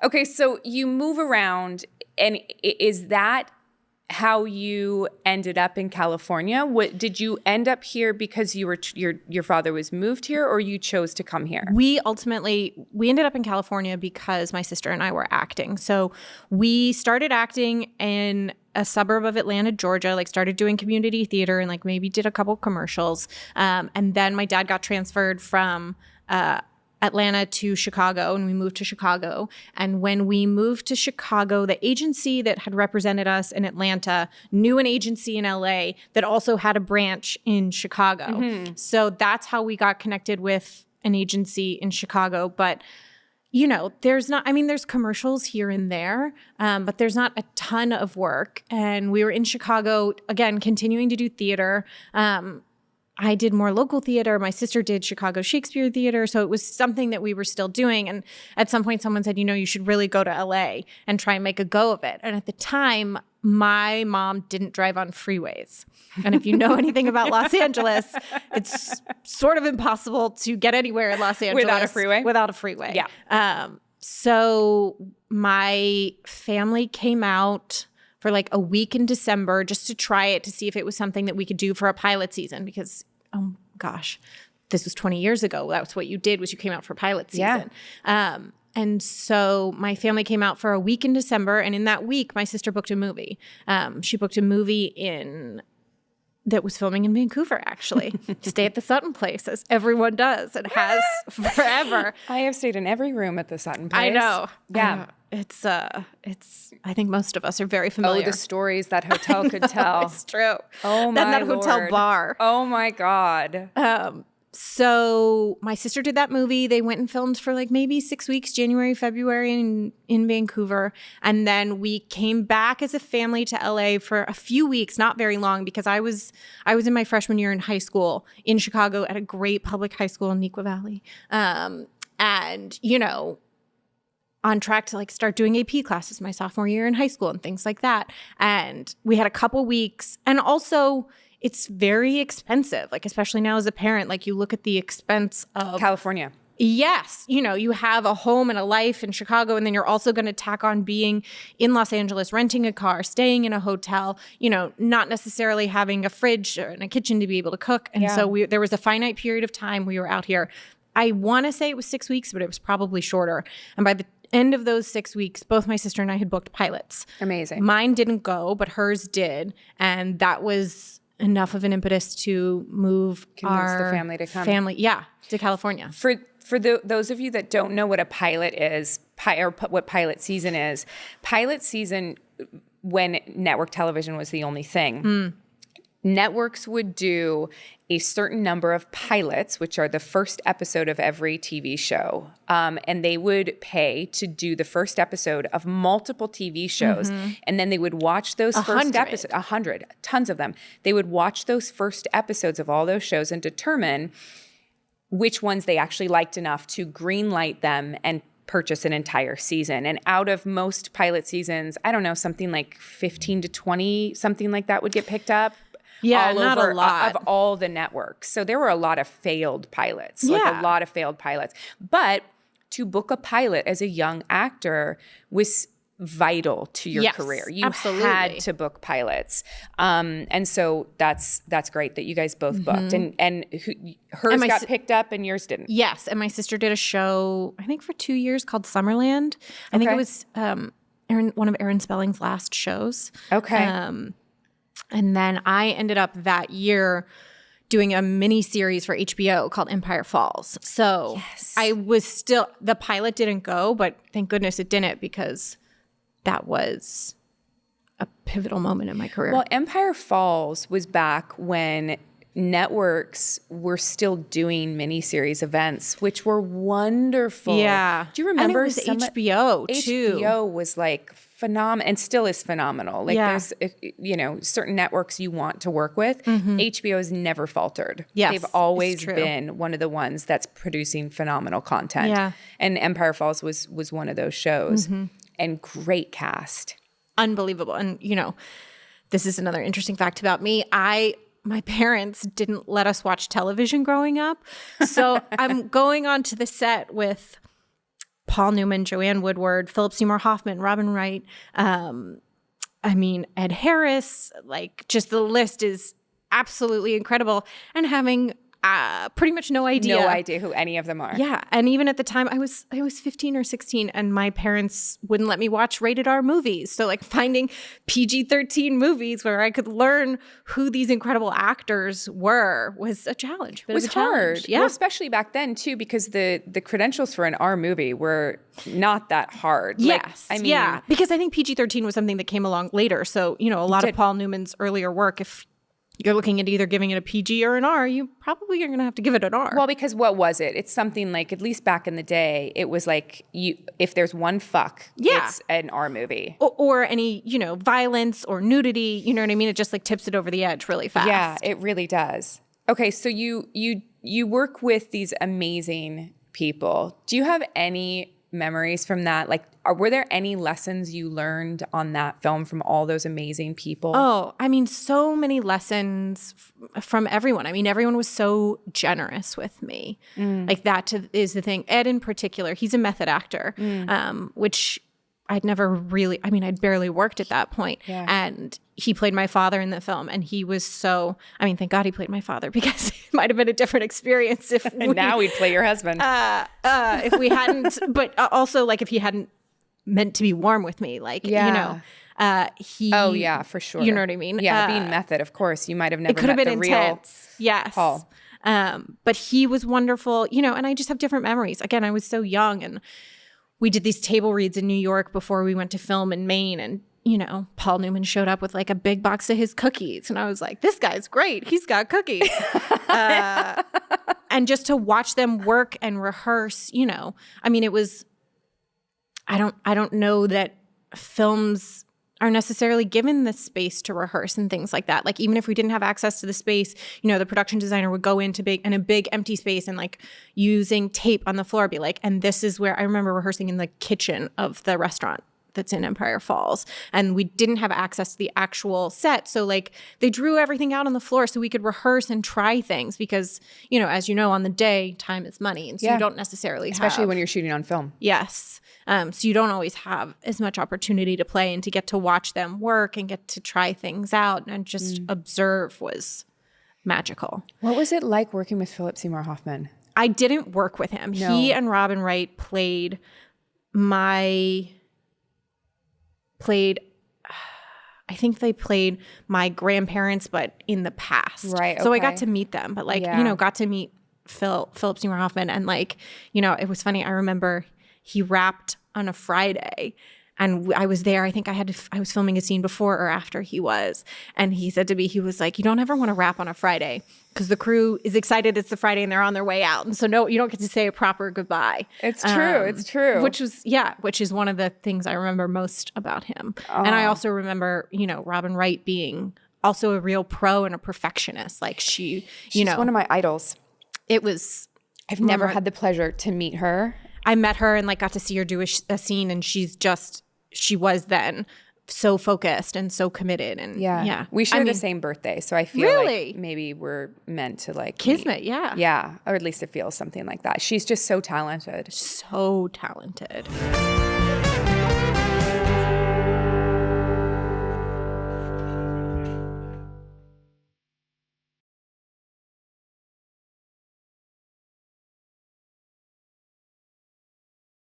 Okay, so you move around, and is that how you ended up in California? Did you end up here because you were your father was moved here, or you chose to come here? We ended up in California because my sister and I were acting. So we started acting in a suburb of Atlanta, Georgia, like started doing community theater and like maybe did a couple commercials. And then my dad got transferred from Atlanta to Chicago, and we moved to Chicago. And when we moved to Chicago, the agency that had represented us in Atlanta knew an agency in LA that also had a branch in Chicago. Mm-hmm. So that's how we got connected with an agency in Chicago. But you know, there's commercials here and there, but there's not a ton of work. And we were in Chicago, again, continuing to do theater. I did more local theater. My sister did Chicago Shakespeare Theater. So it was something that we were still doing. And at some point someone said, you know, you should really go to LA and try and make a go of it. And at the time, my mom didn't drive on freeways. And if you know anything about Los Angeles, it's sort of impossible to get anywhere in Los Angeles without a freeway. Yeah. So my family came out for like a week in December just to try it, to see if it was something that we could do for a pilot season, because, oh gosh, this was 20 years ago. That's what you did, was you came out for pilot season. Yeah. And so my family came out for a week in December, and in that week, my sister booked a movie. She booked a movie that was filming in Vancouver, actually. Stay at the Sutton Place, as everyone does and has forever. I have stayed in every room at the Sutton Place. I know. Yeah. It's I think most of us are very familiar. Oh, the stories that hotel could tell. It's true. Oh my That Lord. hotel bar. Oh my God. So my sister did that movie. They went and filmed for like maybe 6 weeks, January, February in Vancouver. And then we came back as a family to LA for a few weeks, not very long, because I was in my freshman year in high school in Chicago at a great public high school in Neuqua Valley. And, you know, on track to like start doing AP classes my sophomore year in high school and things like that. And we had a couple weeks, and also it's very expensive, like especially now as a parent, like you look at the expense of California. Yes. You know, you have a home and a life in Chicago, and then you're also going to tack on being in Los Angeles, renting a car, staying in a hotel, you know, not necessarily having a fridge or a kitchen to be able to cook. And so there was a finite period of time we were out here. I want to say it was 6 weeks, but it was probably shorter. And by the end of those 6 weeks, both my sister and I had booked pilots. Amazing. Mine didn't go, but hers did. And that was enough of an impetus to convince the family to come. To California. For those of you that don't know what a pilot is, or what pilot season is, pilot season, when network television was the only thing, networks would do a certain number of pilots, which are the first episode of every TV show. And they would pay to do the first episode of multiple TV shows. Mm-hmm. And then they would watch those first episodes, 100, tons of them. They would watch those first episodes of all those shows and determine which ones they actually liked enough to greenlight them and purchase an entire season. And out of most pilot seasons, I don't know, something like 15 to 20, something like that would get picked up. Yeah, not a lot. Of all the networks. So there were a lot of failed pilots, like a lot of failed pilots. But to book a pilot as a young actor was vital to your career. You had to book pilots. And so that's great that you guys both booked. And hers got picked up and yours didn't. Yes. And my sister did a show, I think for 2 years, called Summerland. I think it was one of Aaron Spelling's last shows. Okay. And then I ended up that year doing a mini series for HBO called Empire Falls. So I was still, the pilot didn't go, but thank goodness it didn't, because that was a pivotal moment in my career. Well, Empire Falls was back when networks were still doing miniseries events, which were wonderful. Yeah. Do you remember? And it was HBO too. HBO was like phenomenal and still is phenomenal. Like there's, you know, certain networks you want to work with. Mm-hmm. HBO has never faltered. Yes, they've always been one of the ones that's producing phenomenal content. Yeah. And Empire Falls was one of those shows. Mm-hmm. And great cast. Unbelievable. And, you know, this is another interesting fact about me. My parents didn't let us watch television growing up. So I'm going onto the set with Paul Newman, Joanne Woodward, Philip Seymour Hoffman, Robin Wright, Ed Harris, like just the list is absolutely incredible. And having pretty much no idea who any of them are. Yeah. And even at the time I was 15 or 16 and my parents wouldn't let me watch rated R movies. So like finding PG-13 movies where I could learn who these incredible actors were was a challenge. It was hard. Yeah. Well, especially back then too, because the credentials for an R movie were not that hard. Yes. Because I think PG-13 was something that came along later. So, a lot of Paul Newman's earlier work, if you're looking at either giving it a PG or an R, you probably are going to have to give it an R. Well, because what was it? It's something like, at least back in the day, it was like, if there's one fuck, it's an R movie. Or any, violence or nudity, you know what I mean? It just like tips it over the edge really fast. Yeah, it really does. Okay, so you work with these amazing people. Do you have any memories from that? Like, were there any lessons you learned on that film from all those amazing people? Oh, so many lessons from everyone. Everyone was so generous with me. Like that is the thing. Ed in particular, he's a method actor, which I'd never really, I'd barely worked at that point. Yeah. And he played my father in the film. And he was so, thank God he played my father because it might have been a different experience if now he'd play your husband. If we hadn't, but also like if he hadn't meant to be warm with me, like, he. Oh yeah, for sure. You know what I mean? Yeah, being method, of course. You might have never it could have met been the intense. real Yes. Paul. But he was wonderful, and I just have different memories. Again, I was so young and we did these table reads in New York before we went to film in Maine. And, Paul Newman showed up with like a big box of his cookies. And I was like, this guy's great. He's got cookies. And just to watch them work and rehearse, it was, I don't know that films are necessarily given the space to rehearse and things like that. Like even if we didn't have access to the space, the production designer would go into a big empty space and like using tape on the floor, be like, and this is where I remember rehearsing in the kitchen of the restaurant that's in Empire Falls. And we didn't have access to the actual set. So like they drew everything out on the floor so we could rehearse and try things because, as you know, on the day, time is money. And so you don't necessarily especially when you're shooting on film. Yes. So you don't always have as much opportunity to play and to get to watch them work and get to try things out and just observe was magical. What was it like working with Philip Seymour Hoffman? I didn't work with him. No. He and Robin Wright played I think they played my grandparents, but in the past. Right. Okay. So I got to meet them, but got to meet Philip Seymour Hoffman. And it was funny. I remember he wrapped on a Friday and I was there. I think I was filming a scene before or after he was. And he said to me, he was like, you don't ever want to wrap on a Friday because the crew is excited it's the Friday and they're on their way out. And so no, you don't get to say a proper goodbye. It's true. It's true. Which is one of the things I remember most about him. Oh. And I also remember, Robin Wright being also a real pro and a perfectionist. Like she's one of my idols. I've never had the pleasure to meet her. I met her and got to see her do a scene and she was then so focused and so committed. And yeah. We share the same birthday. So I feel like maybe we're meant to like kismet. meet. Yeah. Yeah. Or at least it feels something like that. She's just so talented. So talented.